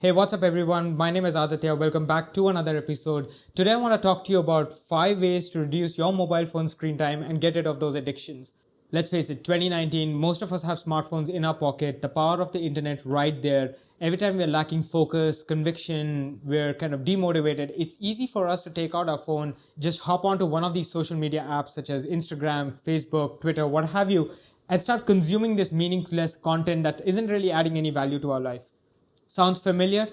Hey, what's up everyone? My name is Aditya. Welcome back to another episode. Today I want to talk to you about 5 ways to reduce your mobile phone screen time and get rid of those addictions. Let's face it, 2019, most of us have smartphones in our pocket, the power of the internet right there. Every time we're lacking focus, conviction, we're kind of demotivated, it's easy for us to take out our phone, just hop onto one of these social media apps such as Instagram, Facebook, Twitter, what have you, and start consuming this meaningless content that isn't really adding any value to our life. Sounds familiar?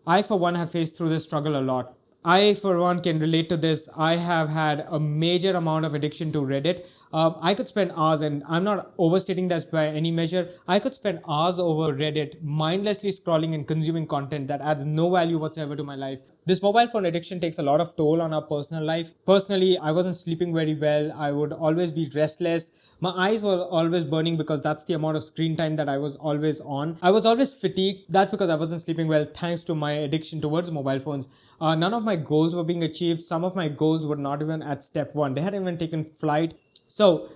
I, for one, have faced through this struggle a lot. I, for one, can relate to this. I have had a major amount of addiction to Reddit. I could spend hours, and I'm not overstating this by any measure, I could spend hours over Reddit mindlessly scrolling and consuming content that adds no value whatsoever to my life. This mobile phone addiction takes a lot of toll on our personal life. Personally, I wasn't sleeping very well. I would always be restless. My eyes were always burning because that's the amount of screen time that I was always on. I was always fatigued. That's because I wasn't sleeping well thanks to my addiction towards mobile phones. None of my goals were being achieved. Some of my goals were not even at step one. They hadn't even taken flight. So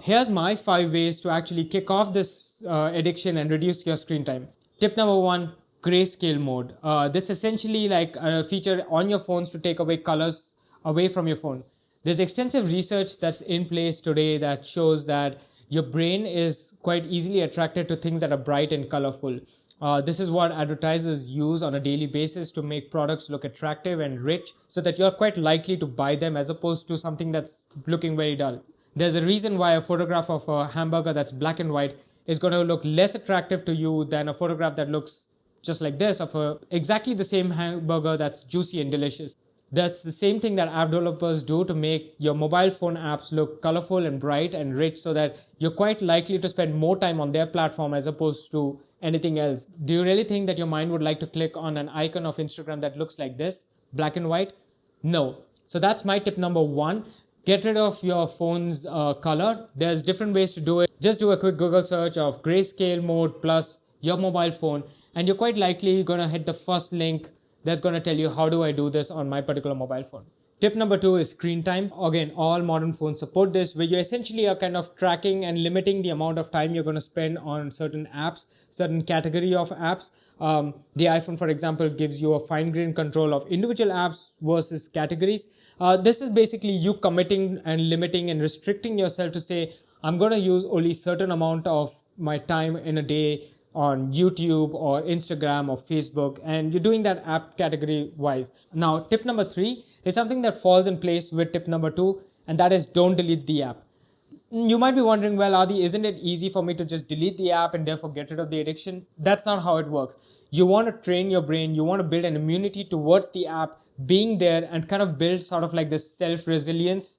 here's my 5 ways to actually kick off this addiction and reduce your screen time. Tip number 1, Grayscale Mode. That's essentially like a feature on your phones to take away colors away from your phone. There's extensive research that's in place today that shows that your brain is quite easily attracted to things that are bright and colorful. This is what advertisers use on a daily basis to make products look attractive and rich so that you're quite likely to buy them as opposed to something that's looking very dull. There's a reason why a photograph of a hamburger that's black and white is going to look less attractive to you than a photograph that looks just like this of exactly the same hamburger that's juicy and delicious. That's the same thing that app developers do to make your mobile phone apps look colorful and bright and rich so that you're quite likely to spend more time on their platform as opposed to anything else. Do you really think that your mind would like to click on an icon of Instagram that looks like this, black and white? No. So that's my tip number 1. Get rid of your phone's color. There's different ways to do it. Just do a quick Google search of Grayscale Mode plus your mobile phone and you're quite likely going to hit the first link that's going to tell you how do I do this on my particular mobile phone. Tip number 2 is screen time. Again, all modern phones support this, where you essentially are kind of tracking and limiting the amount of time you're going to spend on certain apps, certain category of apps. The iPhone, for example, gives you a fine-grained control of individual apps versus categories. This is basically you committing and limiting and restricting yourself to say, I'm going to use only certain amount of my time in a day on YouTube or Instagram or Facebook, and you're doing that app category wise. Now, tip number 3 is something that falls in place with tip number 2, and that is don't delete the app. You might be wondering, well, Adi, isn't it easy for me to just delete the app and therefore get rid of the addiction? That's not how it works. You want to train your brain, you want to build an immunity towards the app being there and kind of build sort of like this self-resilience,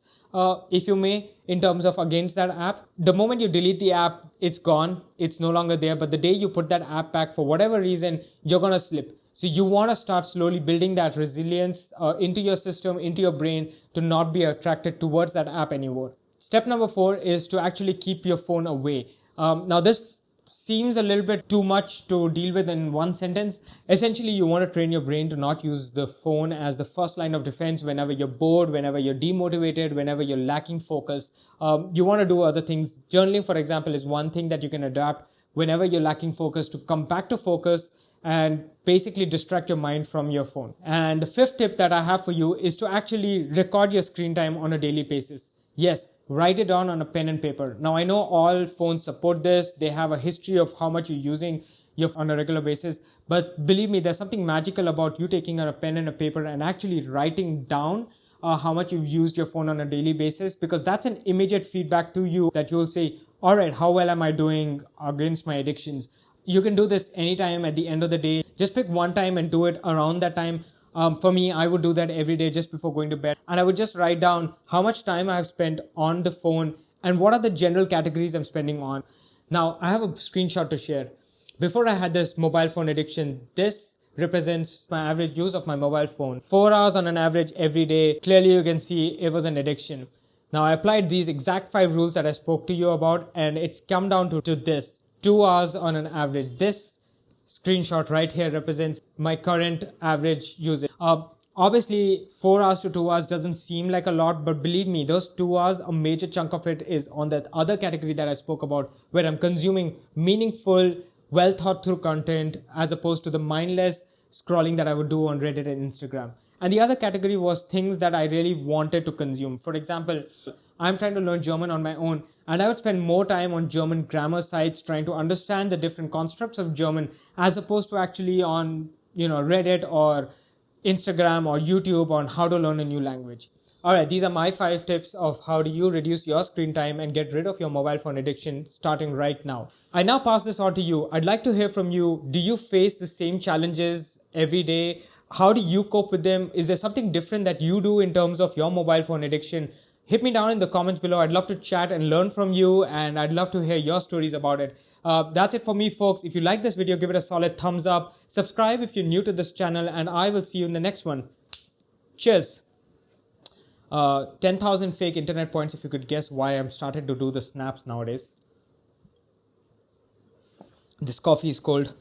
if you may, in terms of against that app. The moment you delete the app, it's gone, it's no longer there. But the day you put that app back, for whatever reason, you're going to slip. So you want to start slowly building that resilience into your system, into your brain, to not be attracted towards that app anymore. Step number 4 is to actually keep your phone away. Now this seems a little bit too much to deal with in one sentence. Essentially, you want to train your brain to not use the phone as the first line of defense whenever you're bored, whenever you're demotivated, whenever you're lacking focus. You want to do other things. Journaling, for example, is one thing that you can adapt whenever you're lacking focus to come back to focus and basically distract your mind from your phone. And the 5th tip that I have for you is to actually record your screen time on a daily basis. Yes, write it down on a pen and paper. Now, I know all phones support this. They have a history of how much you're using your phone on a regular basis. But believe me, there's something magical about you taking a pen and a paper and actually writing down how much you've used your phone on a daily basis, because that's an immediate feedback to you that you'll say, all right, how well am I doing against my addictions? You can do this anytime at the end of the day. Just pick one time and do it around that time. For me, I would do that every day just before going to bed. And I would just write down how much time I have spent on the phone and what are the general categories I'm spending on. Now, I have a screenshot to share. Before I had this mobile phone addiction, this represents my average use of my mobile phone. 4 hours on an average every day. Clearly, you can see it was an addiction. Now, I applied these exact 5 rules that I spoke to you about, and it's come down to this. 2 hours on an average. This screenshot right here represents my current average usage. Obviously, 4 hours to 2 hours doesn't seem like a lot, but believe me, those 2 hours, a major chunk of it is on that other category that I spoke about, where I'm consuming meaningful, well thought through content as opposed to the mindless scrolling that I would do on Reddit and Instagram. And the other category was things that I really wanted to consume. For example, I'm trying to learn German on my own, and I would spend more time on German grammar sites trying to understand the different constructs of German as opposed to actually on, Reddit or Instagram or YouTube on how to learn a new language. All right, these are my 5 tips of how do you reduce your screen time and get rid of your mobile phone addiction starting right now. I now pass this on to you. I'd like to hear from you. Do you face the same challenges every day? How do you cope with them? Is there something different that you do in terms of your mobile phone addiction? Hit me down in the comments below. I'd love to chat and learn from you, and I'd love to hear your stories about it. That's it for me, folks. If you like this video, give it a solid thumbs up. Subscribe if you're new to this channel, and I will see you in the next one. Cheers. 10,000 fake internet points if you could guess why I'm started to do the snaps nowadays. This coffee is cold.